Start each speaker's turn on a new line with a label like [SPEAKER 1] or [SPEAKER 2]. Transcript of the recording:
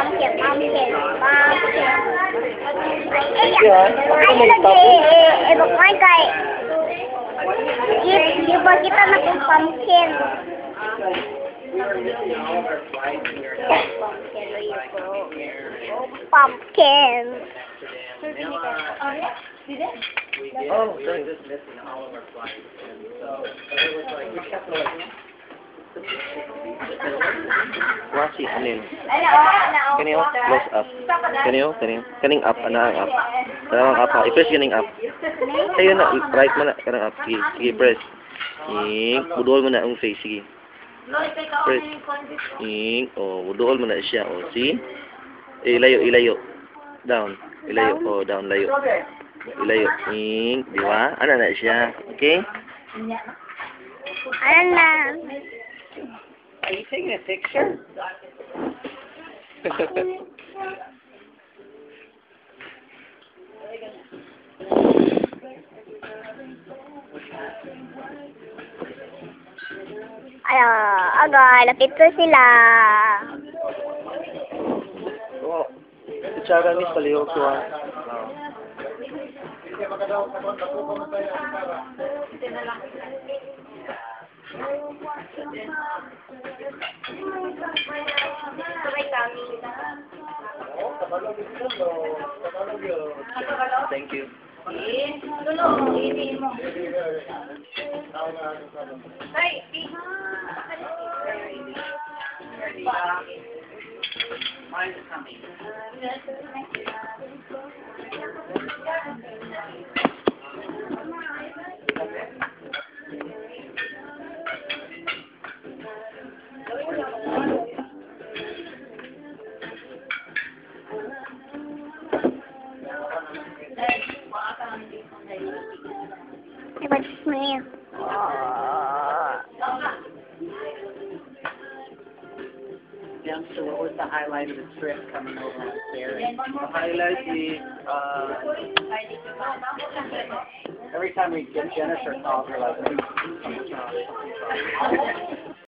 [SPEAKER 1] Pumpkin, pumpkin, pumpkin.
[SPEAKER 2] Ano
[SPEAKER 1] lagi, bakit kay di ba kita na kung pumpkin? Pumpkin.
[SPEAKER 2] Oh, we're just missing all of our flights, and so it was like we kept like. Wasi, ano yun? Kanino? Close up. Kanino? Kaning up, ano ang up? Kanang up ha? I-press kaning up. Ayun na, right mo na. Kanang up. Sige, press. Budol mo na ang face. Sige. Press. Budol mo na siya. See? Ilayo. Down. Ilayo. Down, layo. Ilayo. Di ba? Ano na siya? Okay?
[SPEAKER 1] Ano na?
[SPEAKER 2] Are you taking a picture?
[SPEAKER 1] Agay, lapit ko sila.
[SPEAKER 2] Oo. Kutsara ni palihog ko ha. Thank you. Mine is coming.
[SPEAKER 1] What's me?
[SPEAKER 2] Yeah, so what was the highlight of the trip coming over on Saturday? The highlight is, every time we get Jennifer calls, we're like,